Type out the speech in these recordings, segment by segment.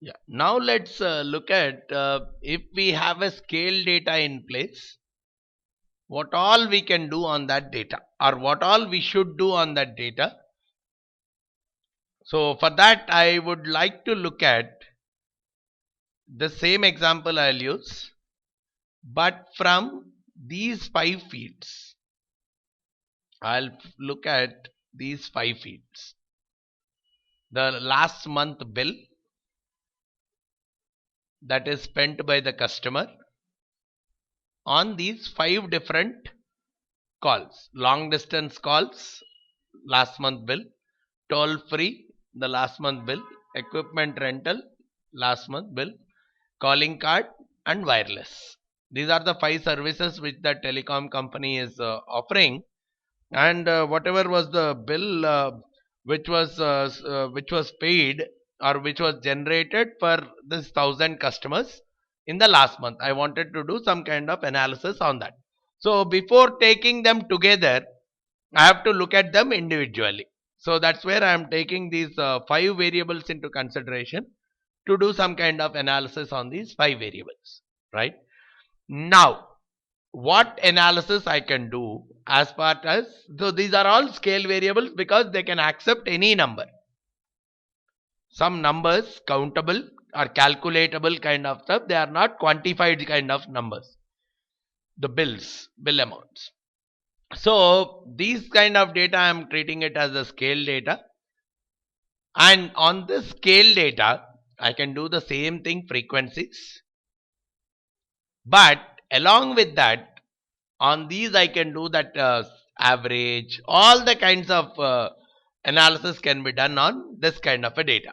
Yeah. Now let's look at if we have a scale data in place, what all we can do on that data, or what all we should do on that data. So for that, I would like to look at the same example I'll use, but from these 5 fields. I'll look at these 5 fields. The last month bill that is spent by the customer on these 5 different calls: long distance calls, last month bill; toll free, the last month bill; equipment rental, last month bill; calling card, and wireless. These are the 5 services which the telecom company is offering, and whatever was the bill which was paid or which was generated for this 1,000 customers in the last month, I wanted to do some kind of analysis on that. So before taking them together, I have to look at them individually. So that's where I am taking these 5 variables into consideration to do some kind of analysis on these 5 variables, right? Now, what analysis I can do as part as, so these are all scale variables because they can accept any number. Some numbers countable or calculatable kind of stuff, they are not quantified kind of numbers. The bill amounts. So these kind of data I am treating it as a scale data, and on this scale data I can do the same thing, frequencies, but along with that, on these I can do that average, all the kinds of analysis can be done on this kind of a data.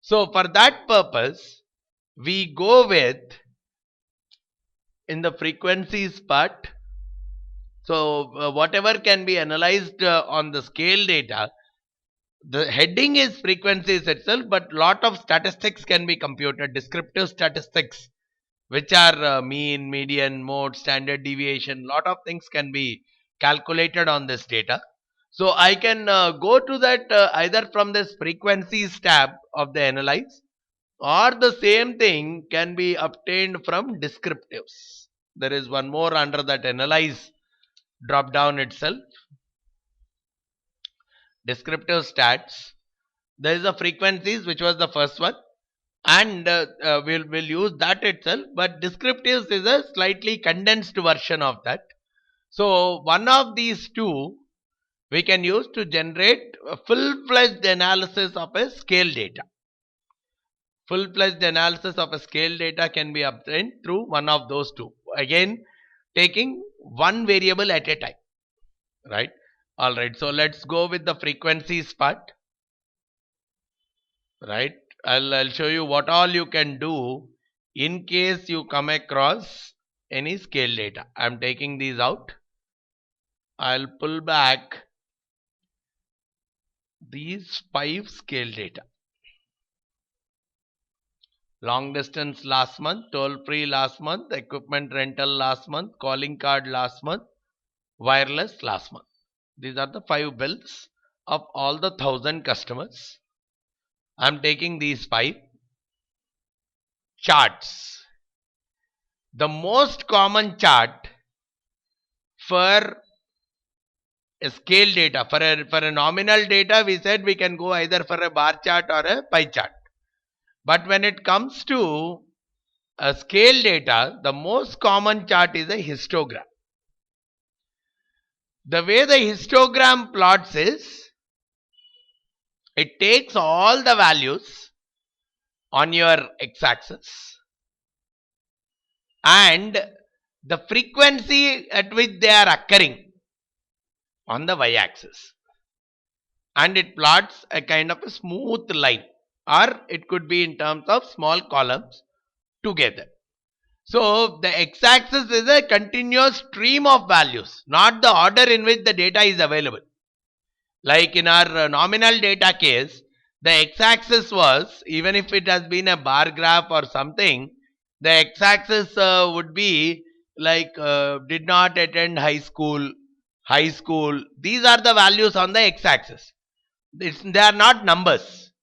So for that purpose, we go with, in the frequencies part, so whatever can be analyzed on the scale data, the heading is frequencies itself, but lot of statistics can be computed, descriptive statistics, which are mean, median, mode, standard deviation. Lot of things can be calculated on this data. So I can go to that either from this frequencies tab of the analyze, or the same thing can be obtained from descriptives. There is one more under that analyze drop down itself, descriptive stats. There is a frequencies which was the first one, and we'll use that itself, but descriptives is a slightly condensed version of that. So one of these two we can use to generate a full-fledged analysis of a scale data. Full-fledged analysis of a scale data can be obtained through one of those two, again taking one variable at a time, right? All right, so let's go with the frequencies part, right? I'll show you what all you can do in case you come across any scale data. I'm taking these out. I'll pull back these 5 scale data: long distance last month, toll free last month, equipment rental last month, calling card last month, wireless last month. These are the 5 bills of all the 1,000 customers. I'm taking these 5 charts. The most common chart for a scale data, for a nominal data, we said we can go either for a bar chart or a pie chart. But when it comes to a scale data, the most common chart is a histogram. The way the histogram plots is, it takes all the values on your x-axis and the frequency at which they are occurring on the y-axis, and it plots a kind of a smooth line, or it could be in terms of small columns together. So the x-axis is a continuous stream of values, not the order in which the data is available. Like in our nominal data case, the x-axis was, even if it has been a bar graph or something, the x-axis would be like did not attend high school. These are the values on the x-axis. They are not numbers.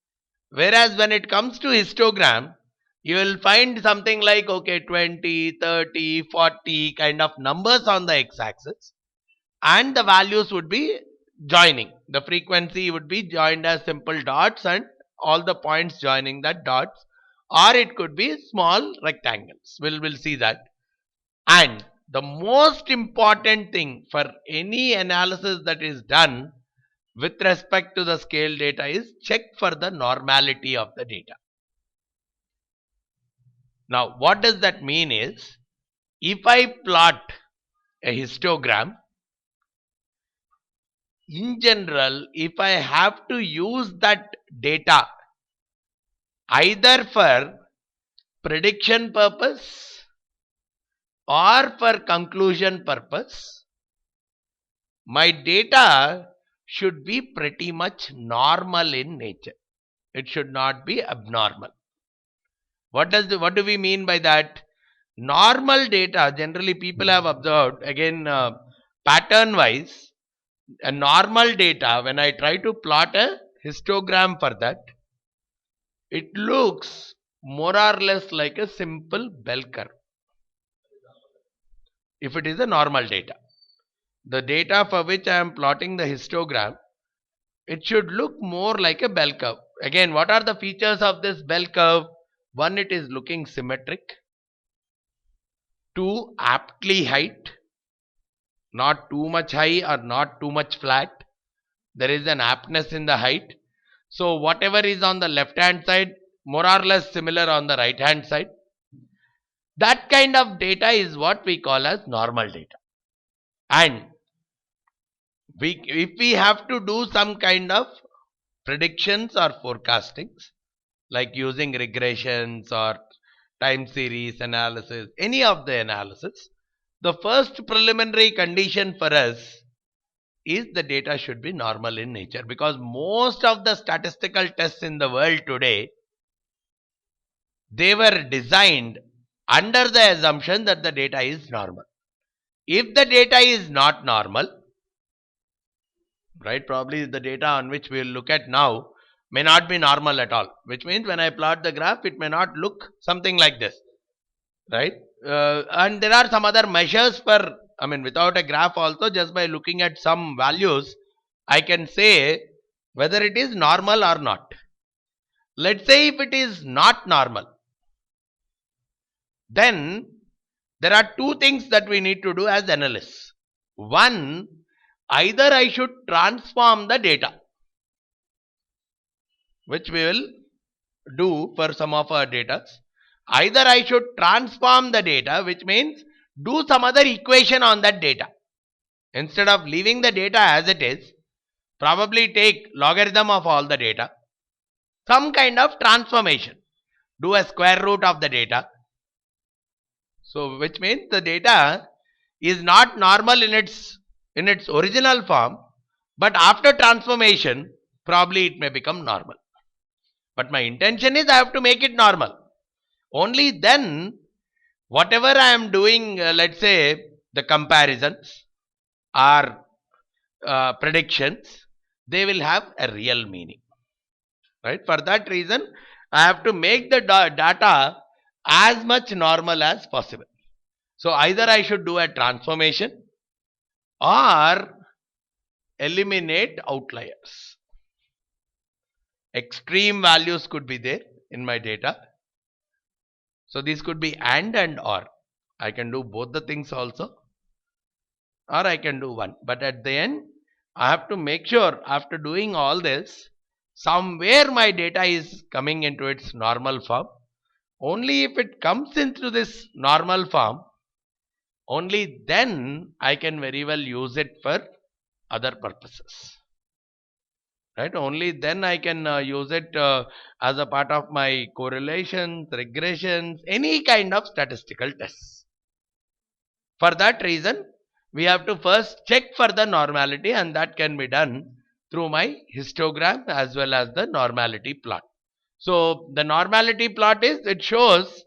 Whereas when it comes to histogram, you will find something like, okay, 20, 30, 40 kind of numbers on the x-axis, and the values would be joining. The frequency would be joined as simple dots and all the points joining that dots, or it could be small rectangles. We'll see that. And the most important thing for any analysis that is done with respect to the scale data is check for the normality of the data. Now, what does that mean is, if I plot a histogram, in general, if I have to use that data either for prediction purpose or for conclusion purpose, my data should be pretty much normal in nature. It should not be abnormal. What do we mean by that? Normal data, generally people have observed, again pattern wise, a normal data, when I try to plot a histogram for that, it looks more or less like a simple bell curve. If it is a normal data, the data for which I am plotting the histogram, it should look more like a bell curve. Again, what are the features of this bell curve? One, it is looking symmetric. Two, aptly height, not too much high or not too much flat. There is an aptness in the height. So whatever is on the left hand side, more or less similar on the right hand side. That kind of data is what we call as normal data. And if we have to do some kind of predictions or forecastings, like using regressions or time series analysis, any of the analysis, the first preliminary condition for us is the data should be normal in nature, because most of the statistical tests in the world today, they were designed under the assumption that the data is normal. If the data is not normal, right, probably the data on which we will look at now may not be normal at all, which means when I plot the graph, it may not look something like this, right? And there are some other measures for, without a graph also, just by looking at some values, I can say whether it is normal or not. Let's say if it is not normal, then there are two things that we need to do as analysts. One, either I should transform the data, which we will do for some of our data. Either I should transform the data, which means do some other equation on that data. Instead of leaving the data as it is, probably take logarithm of all the data, some kind of transformation, do a square root of the data. So which means the data is not normal in its original form, but after transformation, probably it may become normal. But my intention is I have to make it normal. Only then, whatever I am doing, let's say the comparisons or predictions, they will have a real meaning, right? For that reason, I have to make the data as much normal as possible. So either I should do a transformation or eliminate outliers. Extreme values could be there in my data. So these could be and or. I can do both the things also, or I can do one. But at the end, I have to make sure after doing all this, somewhere my data is coming into its normal form. Only if it comes into this normal form, only then I can very well use it for other purposes. Right? Only then I can use it as a part of my correlations, regressions, any kind of statistical tests. For that reason, we have to first check for the normality, and that can be done through my histogram as well as the normality plot. So the normality plot is, it shows,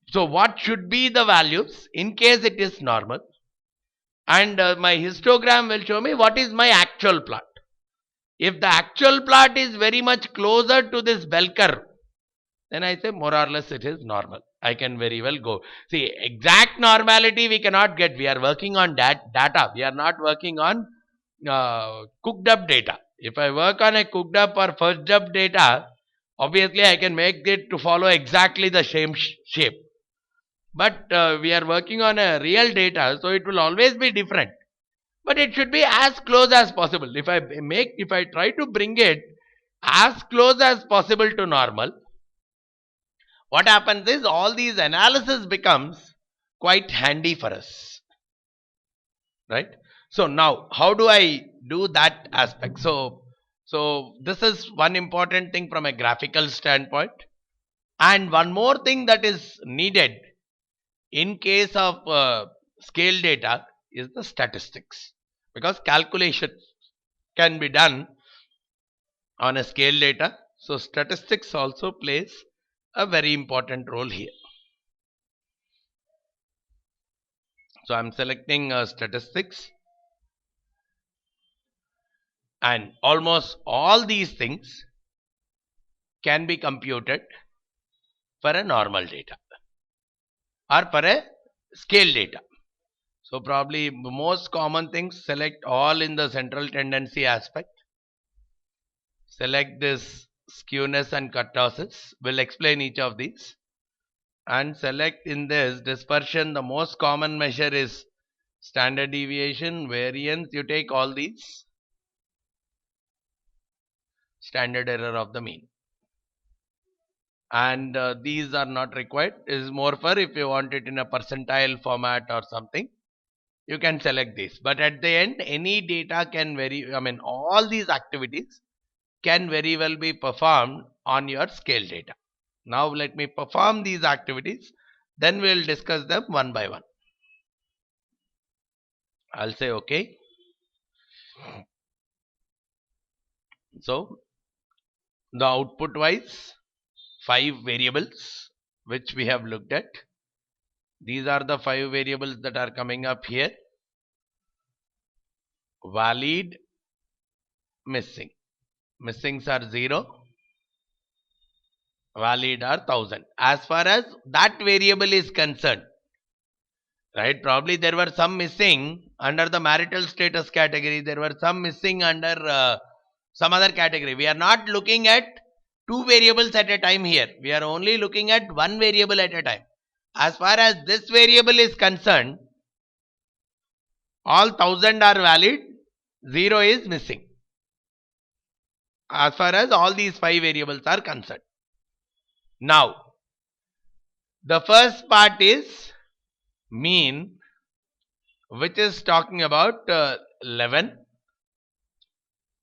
so what should be the values in case it is normal, and my histogram will show me what is my actual plot. If the actual plot is very much closer to this bell curve, then I say more or less it is normal. I can very well go. See, exact normality we cannot get. We are working on that data. We are not working on cooked up data. If I work on a cooked up or fudged up data, obviously I can make it to follow exactly the same shape. But we are working on a real data, so it will always be different. But it should be as close as possible. If I try to bring it as close as possible to normal, what happens is all these analysis becomes quite handy for us, right? So now how do I do that aspect? So this is one important thing from a graphical standpoint, and one more thing that is needed in case of scale data is the statistics, because calculation can be done on a scale data. So statistics also plays a very important role here. So I'm selecting statistics, and almost all these things can be computed for a normal data or for a scale data. So probably the most common things, select all in the central tendency aspect, select this skewness and kurtosis. We'll explain each of these, and select in this dispersion. The most common measure is standard deviation, variance. You take all these, standard error of the mean, and these are not required. It is more for if you want it in a percentile format or something, you can select this. But at the end, any data can all these activities can very well be performed on your scale data. Now let me perform these activities, then we'll discuss them one by one. I'll say okay. So the output wise, 5 variables which we have looked at. These are the 5 variables that are coming up here. Valid, missing. Missings are 0. Valid are 1000. As far as that variable is concerned, right? Probably there were some missing under the marital status category. There were some missing under some other category. We are not looking at 2 variables at a time here. We are only looking at 1 variable at a time. As far as this variable is concerned, all 1000 are valid, 0 is missing. As far as all these 5 variables are concerned. Now, the first part is mean, which is talking about 11,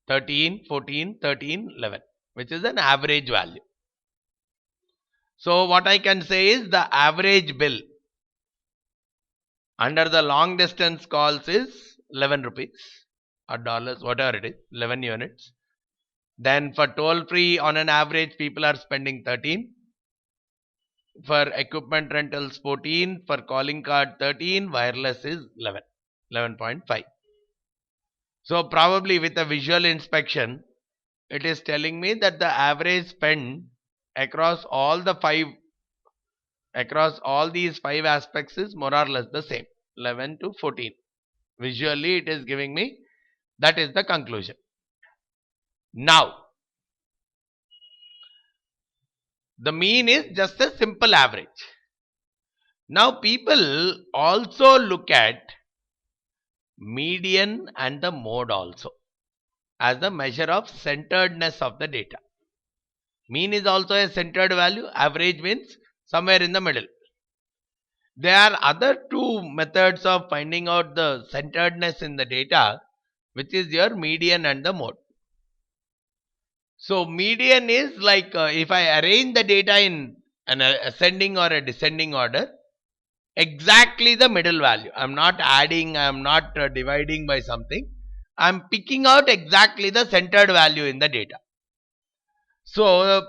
13, 14, 13, 11, which is an average value. So what I can say is the average bill under the long distance calls is 11 rupees or dollars, whatever it is, 11 units. Then for toll free, on an average, people are spending 13. For equipment rentals 14, for calling card 13, wireless is 11, 11.5. So probably with a visual inspection, it is telling me that the average spend across all these 5 aspects is more or less the same, 11 to 14. Visually it is giving me, that is the conclusion. Now, the mean is just a simple average. Now people also look at median and the mode also as the measure of centeredness of the data. Mean is also a centered value, average means somewhere in the middle. There are other 2 methods of finding out the centeredness in the data, which is your median and the mode. So median is like if I arrange the data in an ascending or a descending order, exactly the middle value. I am not adding, I am not dividing by something. I am picking out exactly the centered value in the data. So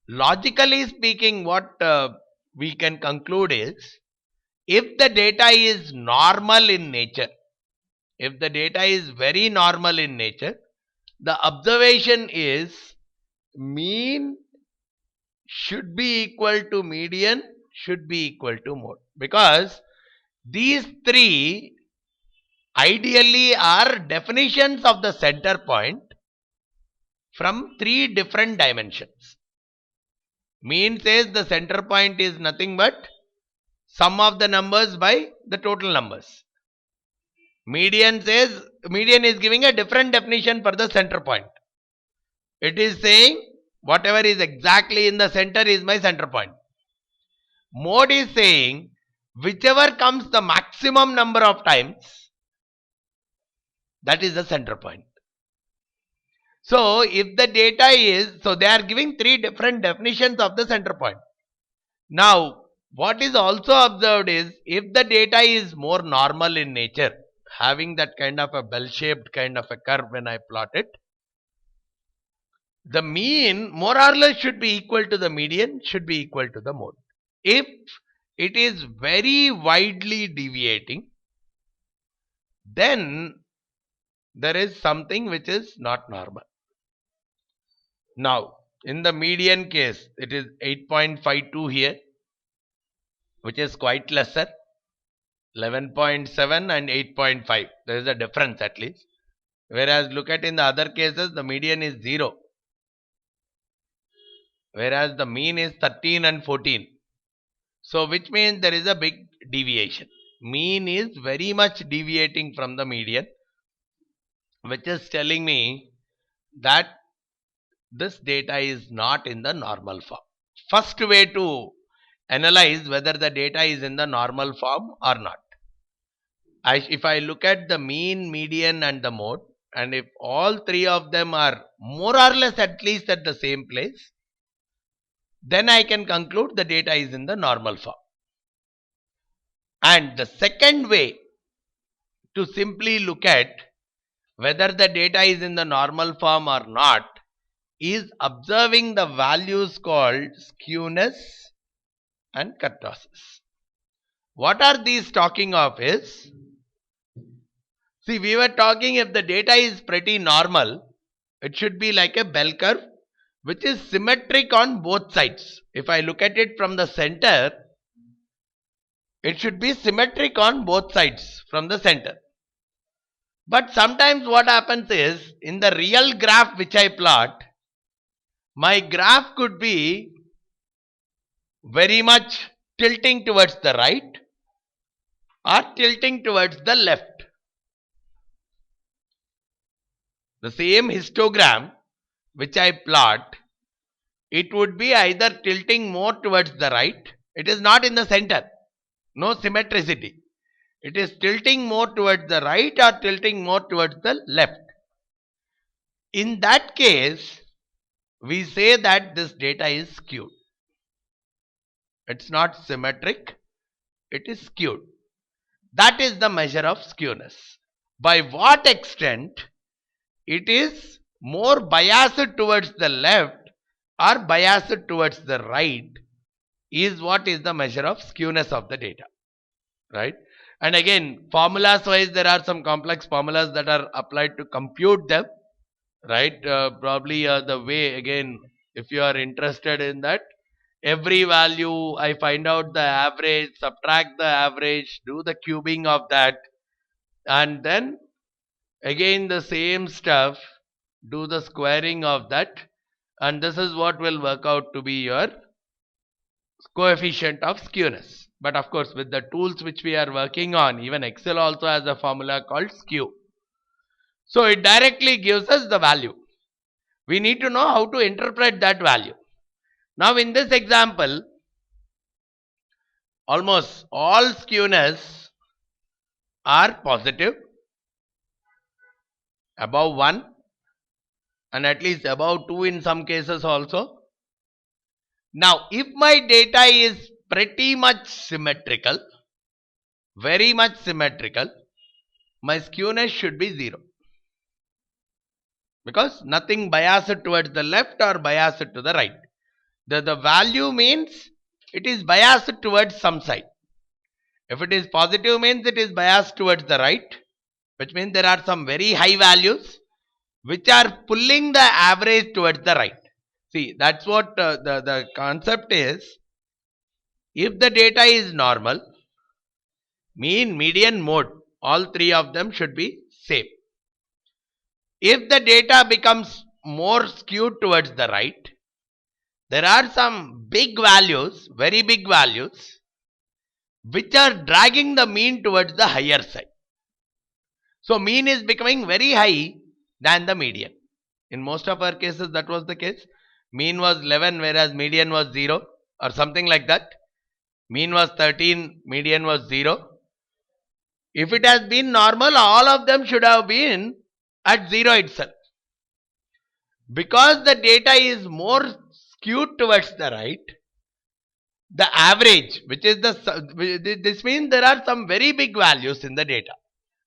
logically speaking, what we can conclude is, if the data is normal in nature, if the data is very normal in nature, the observation is mean should be equal to median, should be equal to mode, because these three ideally are definitions of the center point from three different dimensions. Mean says the center point is nothing but sum of the numbers by the total numbers. Median says, median is giving a different definition for the center point. It is saying whatever is exactly in the center is my center point. Mode is saying whichever comes the maximum number of times, that is the center point. So if the data is, so they are giving three different definitions of the center point. Now what is also observed is, if the data is more normal in nature, having that kind of a bell-shaped kind of a curve when I plot it, the mean more or less should be equal to the median, should be equal to the mode. If it is very widely deviating, then there is something which is not normal. Now in the median case, it is 8.52 here, which is quite lesser. 11.7 and 8.5, there is a difference at least. Whereas look at in the other cases, the median is 0, whereas the mean is 13 and 14. So which means there is a big deviation. Mean is very much deviating from the median, which is telling me that this data is not in the normal form. First way to analyze whether the data is in the normal form or not. If I look at the mean, median and the mode, and if all three of them are more or less at least at the same place, then I can conclude the data is in the normal form. And the second way to simply look at whether the data is in the normal form or not is observing the values called skewness and kurtosis. What are these talking of is, see, we were talking if the data is pretty normal, it should be like a bell curve which is symmetric on both sides. If I look at it from the center, it should be symmetric on both sides from the center. But sometimes what happens is, in the real graph which I plot, my graph could be very much tilting towards the right or tilting towards the left. The same histogram which I plot, it would be either tilting more towards the right, it is not in the center, no symmetricity. It is tilting more towards the right or tilting more towards the left. In that case, we say that this data is skewed. It's not symmetric, it is skewed. That is the measure of skewness. By what extent it is more biased towards the left or biased towards the right is what is the measure of skewness of the data, right? And again, formulas wise, there are some complex formulas that are applied to compute them, right? Probably the way, again, if you are interested in that, every value I find out the average, subtract the average, do the cubing of that, and then again the same stuff, do the squaring of that, and this is what will work out to be your coefficient of skewness. But of course, with the tools which we are working on, even Excel also has a formula called skew. So it directly gives us the value. We need to know how to interpret that value. Now in this example, almost all skewness are positive, above 1 and at least above 2 in some cases also. Now if my data is pretty much symmetrical, very much symmetrical, my skewness should be 0. Because nothing biased towards the left or biased to the right. The value means it is biased towards some side. If it is positive means it is biased towards the right, which means there are some very high values which are pulling the average towards the right. See, that's what the concept is. If the data is normal, mean, median, mode, all three of them should be same. If the data becomes more skewed towards the right, there are some big values, very big values, which are dragging the mean towards the higher side. So mean is becoming very high than the median. In most of our cases, that was the case. Mean was 11, whereas median was 0, or something like that. Mean was 13, median was 0. If it has been normal, all of them should have been at 0 itself. Because the data is more skewed towards the right, the average, which is this means there are some very big values in the data.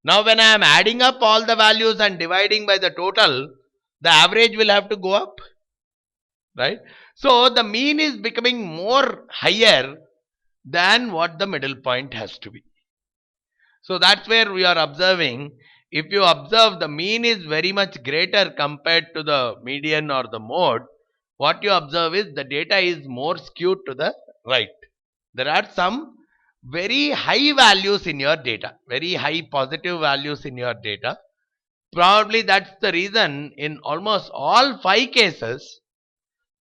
Now when I am adding up all the values and dividing by the total, the average will have to go up, right? So the mean is becoming more higher than what the middle point has to be. So that's where we are observing. If you observe, the mean is very much greater compared to the median or the mode, what you observe is the data is more skewed to the right. There are some very high values in your data, very high positive values in your data. Probably that's the reason in almost all 5 cases,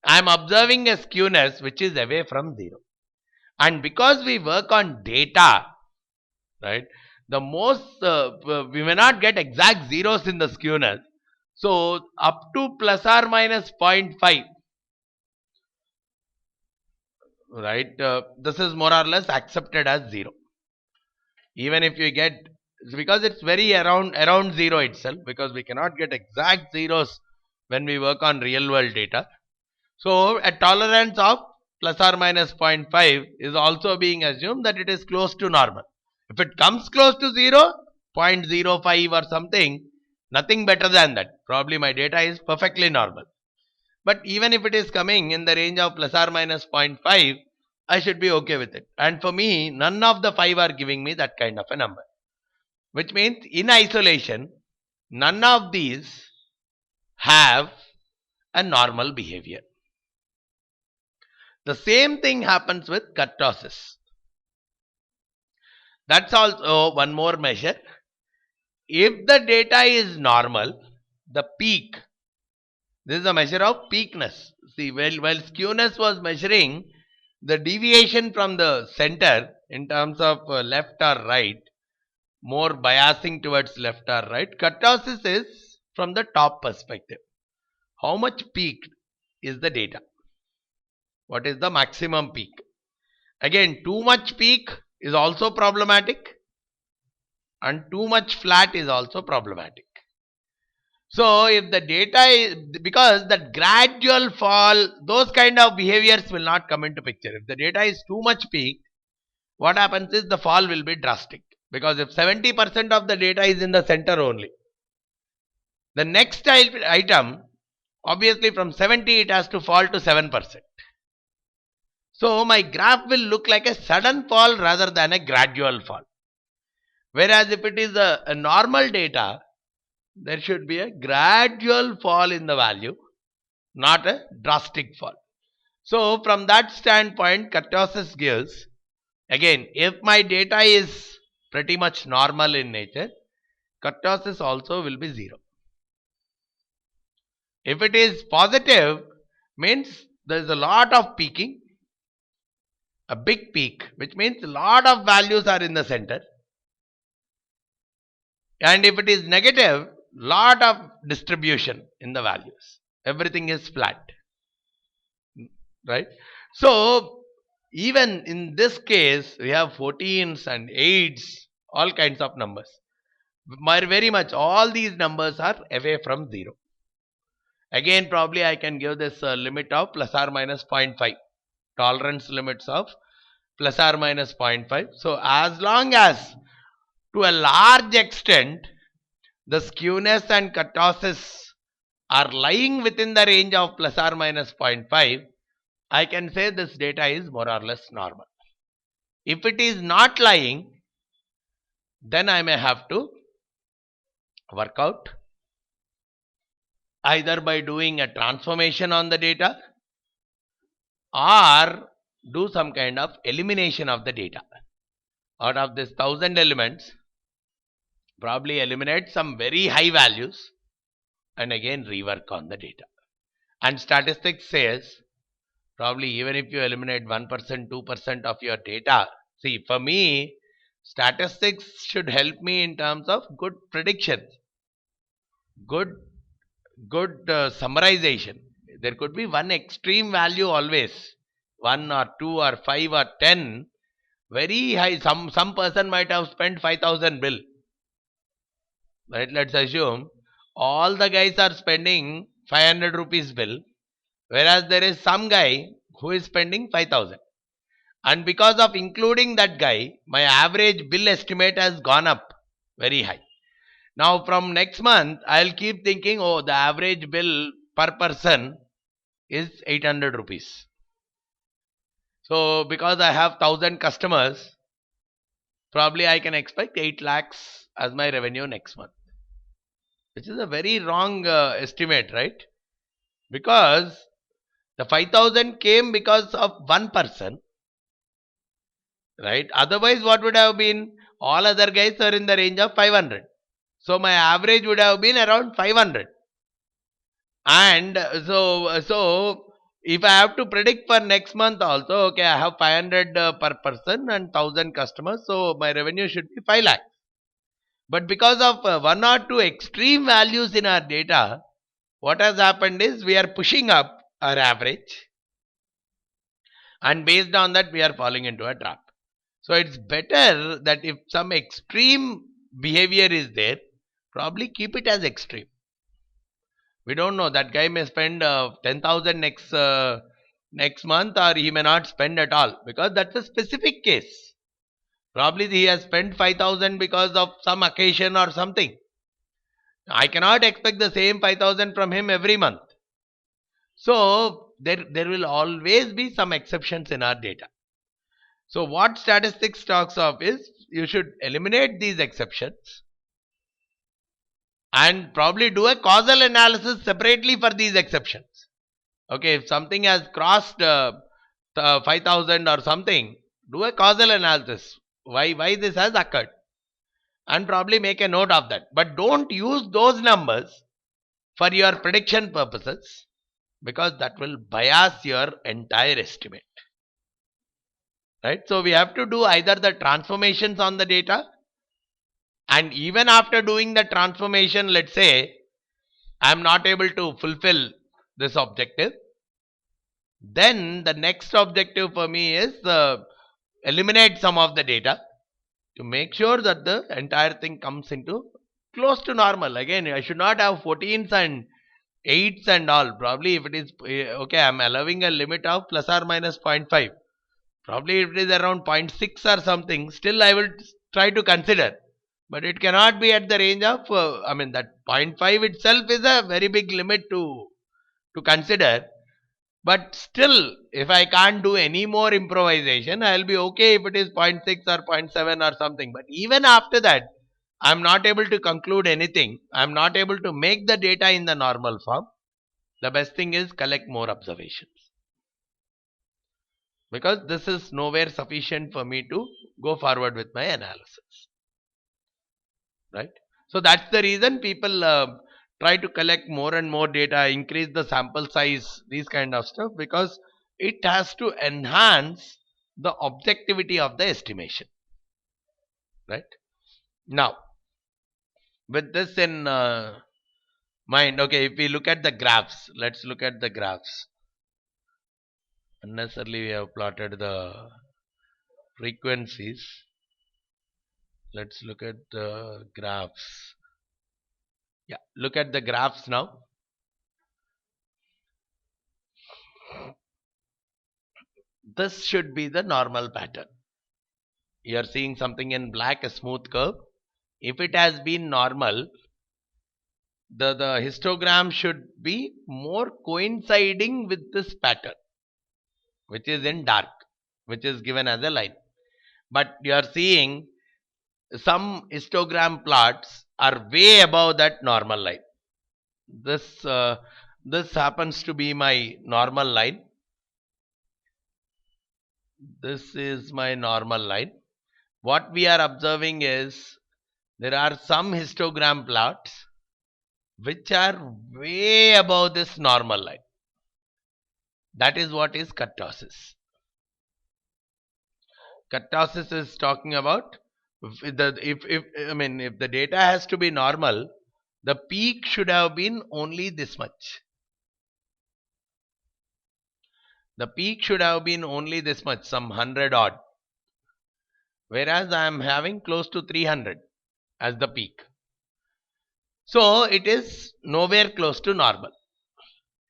I am observing a skewness which is away from 0. And because we work on data, right, the most, we may not get exact zeros in the skewness. So up to plus or minus 0.5, right, this is more or less accepted as 0. Even if you get, because it's very around 0 itself, because we cannot get exact zeros when we work on real world data. So a tolerance of plus or minus 0.5 is also being assumed that it is close to normal. If it comes close to 0, 0.05 or something, nothing better than that. Probably my data is perfectly normal. But even if it is coming in the range of plus or minus 0.5, I should be okay with it. And for me, none of the 5 are giving me that kind of a number. Which means in isolation, none of these have a normal behavior. The same thing happens with kurtosis. That's also one more measure. If the data is normal, the peak, this is a measure of peakness. See, while skewness was measuring the deviation from the center in terms of left or right, more biasing towards left or right, kurtosis is from the top perspective. How much peaked is the data? What is the maximum peak? Again, too much peak is also problematic, and too much flat is also problematic. So if the data is, because that gradual fall, those kind of behaviors will not come into picture. If the data is too much peaked, what happens is the fall will be drastic. Because if 70% of the data is in the center only, the next item, obviously from 70 it has to fall to 7%. So my graph will look like a sudden fall rather than a gradual fall. Whereas if it is a normal data, there should be a gradual fall in the value, not a drastic fall. So from that standpoint, kurtosis gives, again, if my data is pretty much normal in nature, kurtosis also will be 0. If it is positive, means there is a lot of peaking, a big peak, which means a lot of values are in the center. And if it is negative, lot of distribution in the values. Everything is flat. Right? So even in this case, we have 14s and 8s, all kinds of numbers. Very much all these numbers are away from 0. Again, probably I can give this limit of plus or minus 0.5. Tolerance limits of plus or minus 0.5. So as long as to a large extent the skewness and kurtosis are lying within the range of plus or minus 0.5, I can say this data is more or less normal. If it is not lying, then I may have to work out either by doing a transformation on the data or do some kind of elimination of the data. Out of this 1000 elements, probably eliminate some very high values and again rework on the data. And statistics says probably even if you eliminate 1%, 2% of your data, see, for me, statistics should help me in terms of good predictions, good summarization. There could be one extreme value always, 1 or 2 or 5 or 10, very high. Some person might have spent 5,000 bill, right? Let's assume all the guys are spending 500 rupees bill, whereas there is some guy who is spending 5,000, and because of including that guy, my average bill estimate has gone up very high. Now from next month, I'll keep thinking, oh, the average bill per person is 800 rupees. So because I have 1000 customers, probably I can expect 8 lakhs as my revenue next month, which is a very wrong estimate, right? Because the 5,000 came because of one person, right? Otherwise, what would have been? All other guys are in the range of 500. So my average would have been around 500. And so if I have to predict for next month also, okay, I have 500 per person and 1000 customers, so my revenue should be 5 lakh. But because of one or two extreme values in our data, what has happened is we are pushing up our average, and based on that we are falling into a trap. So it's better that if some extreme behavior is there, probably keep it as extreme. We don't know, that guy may spend 10,000 next month, or he may not spend at all, because that's a specific case. Probably he has spent 5,000 because of some occasion or something. I cannot expect the same 5,000 from him every month. So there will always be some exceptions in our data. So what statistics talks of is you should eliminate these exceptions and probably do a causal analysis separately for these exceptions. Okay, if something has crossed 5,000 or something, do a causal analysis. Why this has occurred? And probably make a note of that. But don't use those numbers for your prediction purposes, because that will bias your entire estimate. Right? So we have to do either the transformations on the data, and even after doing the transformation, let's say I am not able to fulfill this objective, then the next objective for me is eliminate some of the data to make sure that the entire thing comes into close to normal. Again, I should not have 14s and 8s and all. Probably if it is okay, I am allowing a limit of plus or minus 0.5. Probably if it is around 0.6 or something, still I will try to consider. But it cannot be at the range of, that 0.5 itself is a very big limit to consider. But still, if I can't do any more improvisation, I'll be okay if it is 0.6 or 0.7 or something. But even after that, I'm not able to conclude anything. I'm not able to make the data in the normal form. The best thing is collect more observations, because this is nowhere sufficient for me to go forward with my analysis. Right? So that's the reason people try to collect more and more data, increase the sample size, these kind of stuff, because it has to enhance the objectivity of the estimation. Right? Now, with this in mind, okay, if we look at the graphs, let's look at the graphs. Unnecessarily we have plotted the frequencies. Let's look at the graphs. Yeah, look at the graphs now. This should be the normal pattern. You are seeing something in black, a smooth curve. If it has been normal, the histogram should be more coinciding with this pattern, which is in dark, which is given as a line. But you are seeing some histogram plots are way above that normal line. This happens to be my normal line. This is my normal line. What we are observing is there are some histogram plots which are way above this normal line. That is what is kurtosis. Kurtosis is talking about if the data has to be normal, the peak should have been only this much. The peak should have been only this much, some 100 odd. Whereas I am having close to 300 as the peak. So it is nowhere close to normal.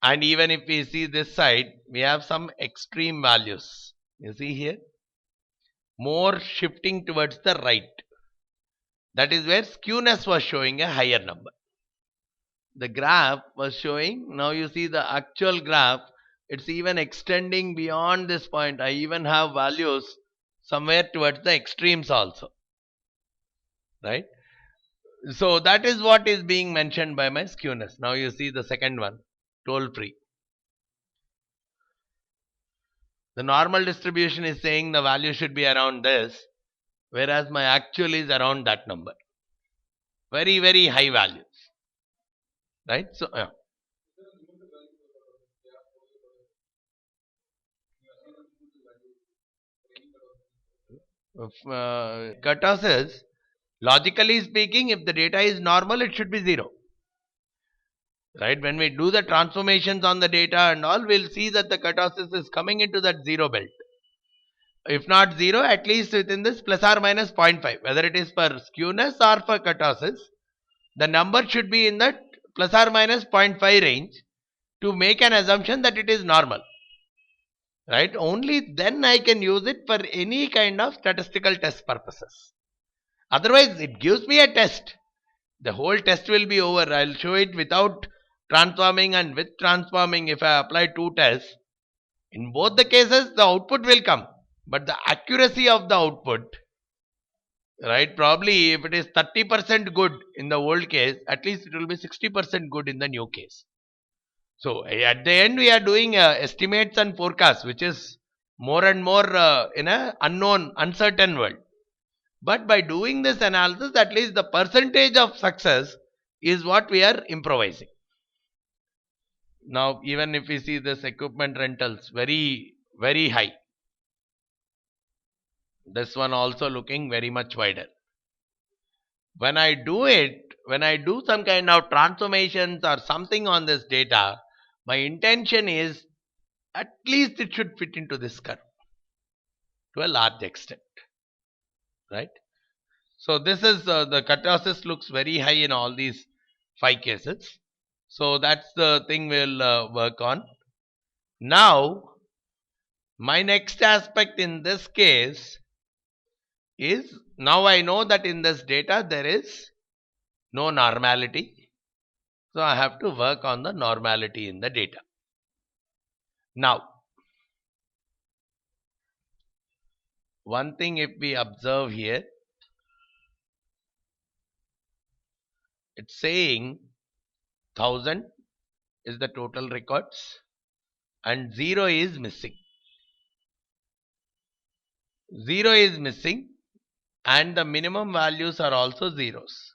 And even if we see this side, we have some extreme values. You see here? More shifting towards the right. That is where skewness was showing a higher number. The graph was showing, now you see the actual graph, it's even extending beyond this point. I even have values somewhere towards the extremes also. Right? So that is what is being mentioned by my skewness. Now you see the second one, toll free. The normal distribution is saying the value should be around this, whereas my actual is around that number. Very, very high values. Right? So, yeah. Kurtosis, logically speaking, if the data is normal, it should be 0. Right? When we do the transformations on the data and all, we'll see that the kurtosis is coming into that 0 belt. If not 0, at least within this plus or minus 0.5. Whether it is for skewness or for kurtosis, the number should be in that plus or minus 0.5 range to make an assumption that it is normal. Right? Only then I can use it for any kind of statistical test purposes. Otherwise, it gives me a test. The whole test will be over. I'll show it without transforming and with transforming. If I apply 2 tests, in both the cases, the output will come. But the accuracy of the output, right, probably if it is 30% good in the old case, at least it will be 60% good in the new case. So at the end, we are doing estimates and forecasts, which is more and more in a unknown, uncertain world. But by doing this analysis, at least the percentage of success is what we are improvising. Now, even if we see this equipment rentals, very, very high. This one also looking very much wider. When I do it, when I do some kind of transformations or something on this data, my intention is at least it should fit into this curve to a large extent. Right? So this is the kurtosis looks very high in all these 5 cases. So that's the thing we'll work on. Now, my next aspect in this case is, now I know that in this data there is no normality. So I have to work on the normality in the data. Now, one thing if we observe here, it's saying 1000 is the total records and 0 is missing. 0 is missing and the minimum values are also zeros.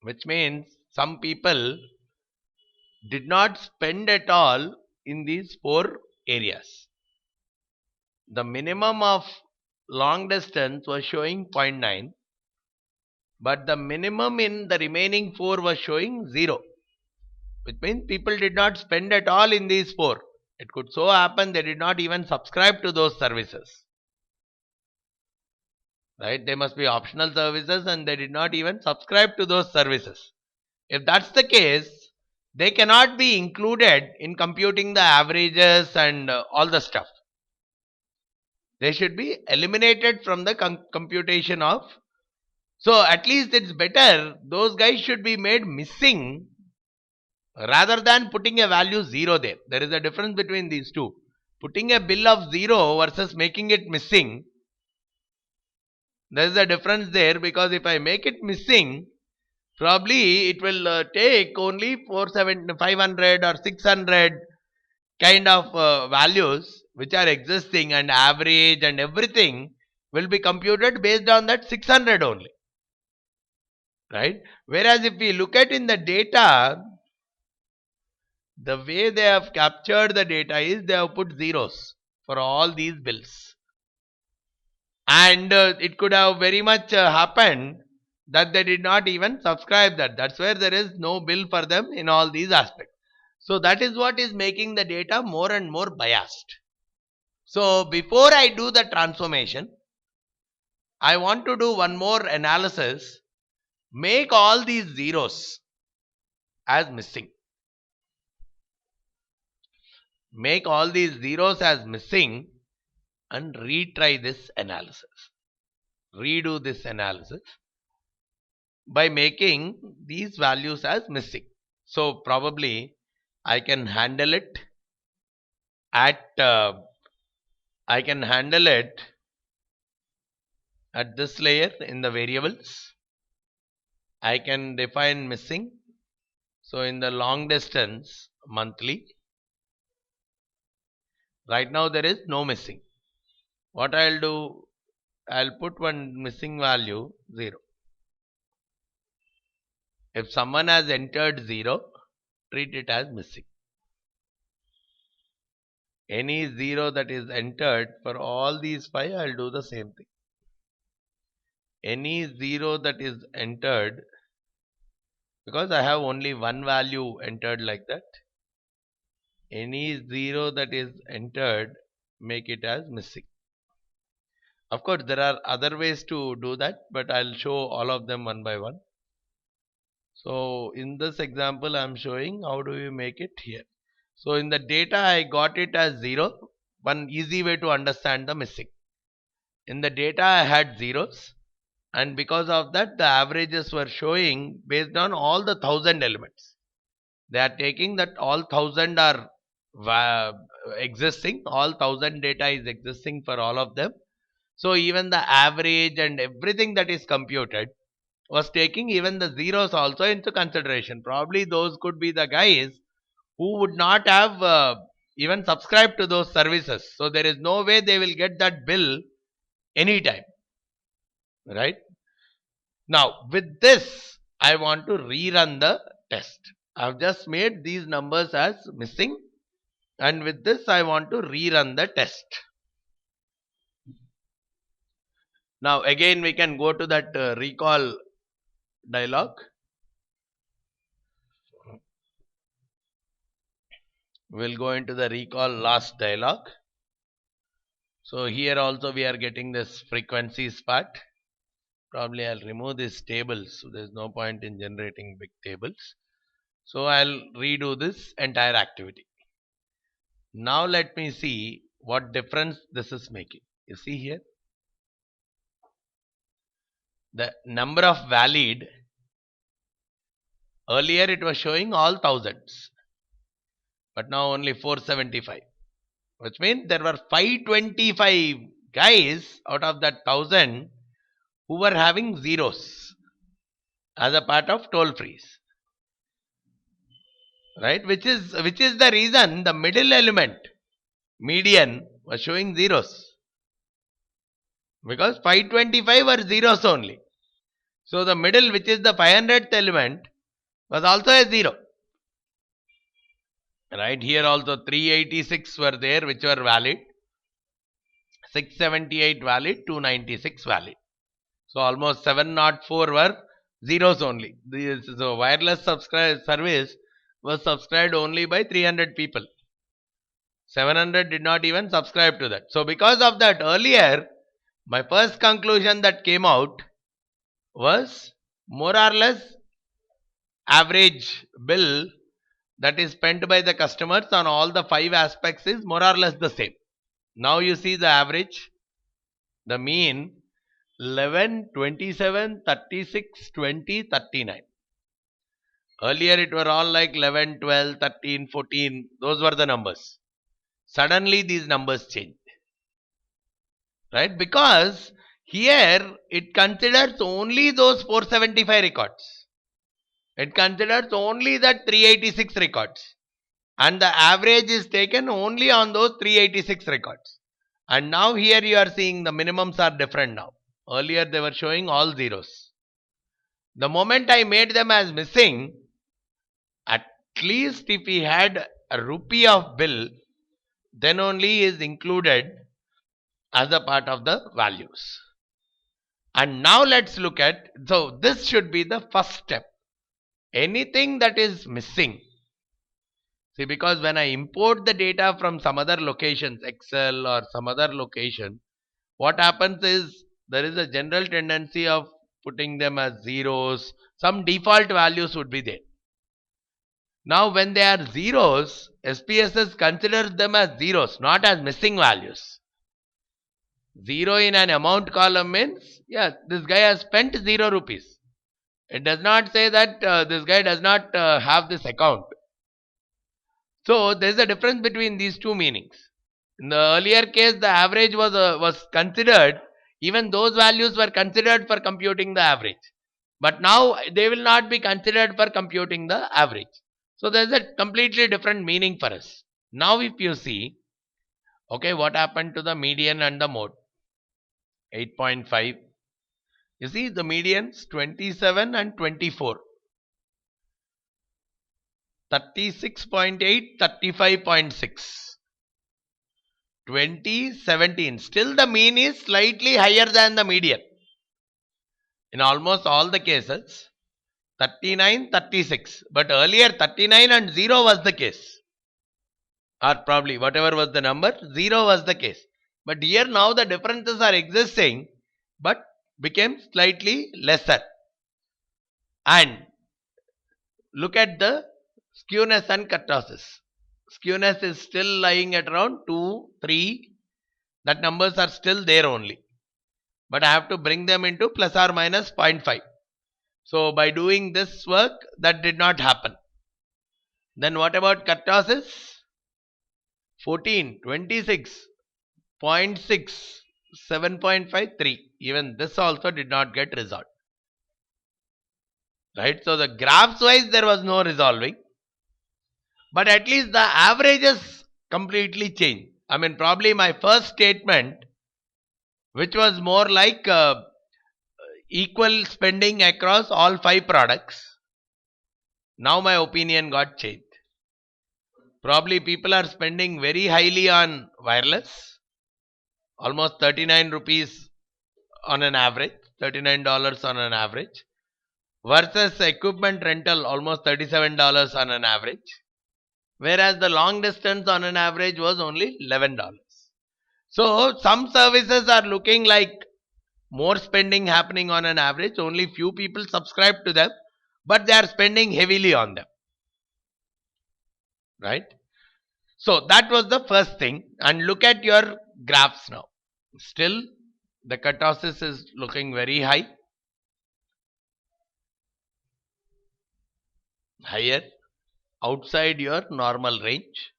Which means some people did not spend at all in these 4 areas. The minimum of long distance was showing 0.9, but the minimum in the remaining 4 was showing 0. Which means people did not spend at all in these 4. It could so happen they did not even subscribe to those services. Right? They must be optional services and they did not even subscribe to those services. If that's the case, they cannot be included in computing the averages and all the stuff. They should be eliminated from the computation of. So at least it's better, those guys should be made missing rather than putting a value 0 there. There is a difference between these two. Putting a bill of 0 versus making it missing, there is a difference there, because if I make it missing, probably it will take only 500 or 600 kind of values which are existing and average and everything will be computed based on that 600 only. Right? Whereas if we look at in the data, the way they have captured the data is they have put zeros for all these bills. And it could have very much happened that they did not even subscribe that. That's where there is no bill for them in all these aspects. So that is what is making the data more and more biased. So before I do the transformation, I want to do one more analysis. Make all these zeros as missing. Make all these zeros as missing and retry this analysis. Redo this analysis by making these values as missing. So probably I can handle it at this layer in the variables. I can define missing. So in the long distance monthly, right now there is no missing. What I'll do, I'll put one missing value 0. If someone has entered 0, treat it as missing. Any 0 that is entered for all these 5, I'll do the same thing. Any 0 that is entered, because I have only one value entered like that, any 0 that is entered, make it as missing. Of course, there are other ways to do that, but I'll show all of them one by one. So in this example, I'm showing how do you make it here. So in the data, I got it as 0. One easy way to understand the missing. In the data, I had zeros, and because of that, the averages were showing based on all the 1000 elements. They are taking that all 1000 are existing, all 1000 data is existing for all of them. So even the average and everything that is computed was taking even the zeros also into consideration. Probably those could be the guys who would not have even subscribed to those services. So there is no way they will get that bill anytime. Right? Now with this, I want to rerun the test. I've just made these numbers as missing, and with this I want to rerun the test. Now again we can go to that recall dialog. We'll go into the recall last dialog. So here also we are getting this frequencies part. Probably I'll remove these tables, so there's no point in generating big tables. So I'll redo this entire activity. Now let me see what difference this is making. You see here, the number of valid, earlier it was showing all thousands, but now only 475, which means there were 525 guys out of that 1000 who were having zeros as a part of toll frees. Right, which is the reason the middle element median was showing zeros, because 525 were zeros only. So the middle, which is the 500th element, was also a 0. Right, here also 386 were there which were valid, 678 valid, 296 valid. So almost 704 were zeros only. So wireless service was subscribed only by 300 people. 700 did not even subscribe to that. So because of that, earlier my first conclusion that came out was more or less average bill that is spent by the customers on all the 5 aspects is more or less the same. Now you see the average, the mean 11, 27, 36, 20, 39. Earlier it were all like 11, 12, 13, 14. Those were the numbers. Suddenly these numbers changed. Right? Because here it considers only those 475 records. It considers only that 386 records. and the average is taken only on those 386 records. And now here you are seeing the minimums are different now. Earlier they were showing all zeros. The moment I made them as missing, at least if we had a rupee of bill, then only is included as a part of the values. And now let's look at, so this should be the first step. Anything that is missing. See, because when I import the data from some other locations, Excel or some other location, what happens is there is a general tendency of putting them as zeros. Some default values would be there. Now when they are zeros, SPSS considers them as zeros, not as missing values. Zero in an amount column means, yes, this guy has spent 0 rupees. It does not say that this guy does not have this account. So there is a difference between these two meanings. In the earlier case, the average was considered, even those values were considered for computing the average. But now they will not be considered for computing the average. So there is a completely different meaning for us. Now if you see, okay, what happened to the median and the mode? 8.5. You see the medians 27 and 24. 36.8, 35.6. 2017. Still the mean is slightly higher than the median. In almost all the cases, 39, 36. But earlier 39 and 0 was the case. Or probably whatever was the number, 0 was the case. But here now the differences are existing, but became slightly lesser. And look at the skewness and kurtosis. Skewness is still lying at around 2, 3. That numbers are still there only. But I have to bring them into plus or minus 0.5. So by doing this work, that did not happen. Then what about kurtosis? 14, 26, 0.6, 7.5, 3. Even this also did not get resolved. Right? So the graphs wise there was no resolving. But at least the averages completely changed. I mean, probably my first statement, which was more like equal spending across all 5 products, now my opinion got changed. Probably people are spending very highly on wireless, almost 39 rupees on an average, $39 on an average, versus equipment rental almost $37 on an average, whereas the long distance on an average was only $11. So some services are looking like more spending happening on an average, only few people subscribe to them, but they are spending heavily on them. Right? So that was the first thing. And look at your graphs now. Still the kurtosis is looking very high. Higher outside your normal range.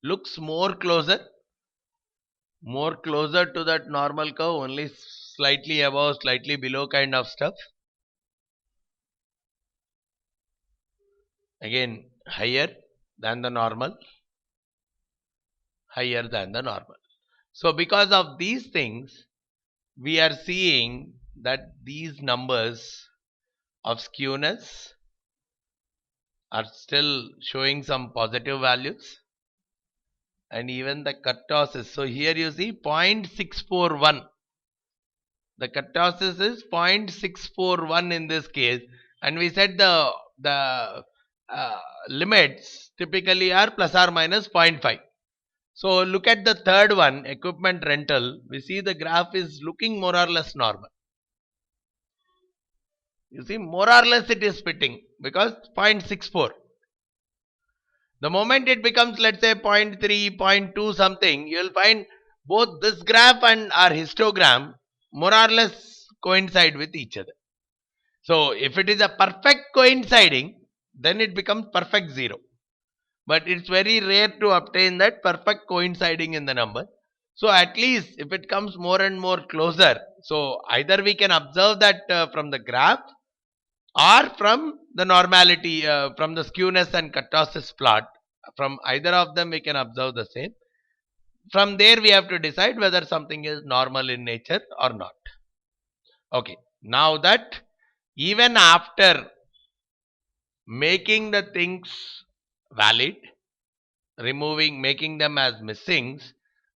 Looks more closer to that normal curve, only slightly above, slightly below kind of stuff. Again, higher than the normal. Higher than the normal. So because of these things, we are seeing that these numbers of skewness are still showing some positive values. And even the kurtosis. So here you see 0.641. The kurtosis is 0.641 in this case. And we said the limits typically are plus or minus 0.5. So look at the third one, equipment rental. We see the graph is looking more or less normal. You see, more or less it is fitting because 0.64. The moment it becomes, let's say, 0.3, 0.2 something, you will find both this graph and our histogram more or less coincide with each other. So if it is a perfect coinciding, then it becomes perfect 0. But it's very rare to obtain that perfect coinciding in the number. So at least if it comes more and more closer, so either we can observe that from the graph, or from the normality, from the skewness and kurtosis plot. From either of them we can observe the same. From there we have to decide whether something is normal in nature or not. Okay, now that even after making the things valid, making them as missings,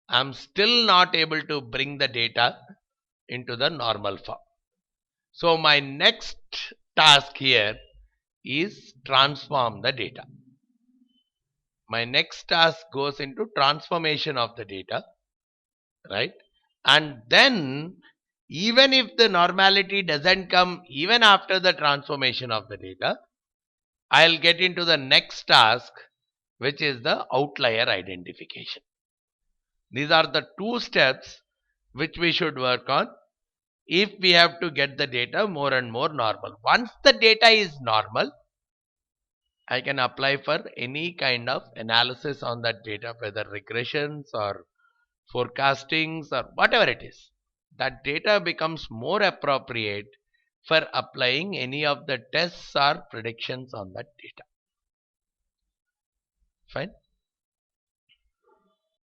I'm still not able to bring the data into the normal form. So my next task here is transform the data. My next task goes into transformation of the data, right? And then even if the normality doesn't come even after the transformation of the data, I'll get into the next task, which is the outlier identification. These are the two steps which we should work on if we have to get the data more and more normal. Once the data is normal, I can apply for any kind of analysis on that data, whether regressions or forecastings or whatever it is. That data becomes more appropriate for applying any of the tests or predictions on that data. Fine.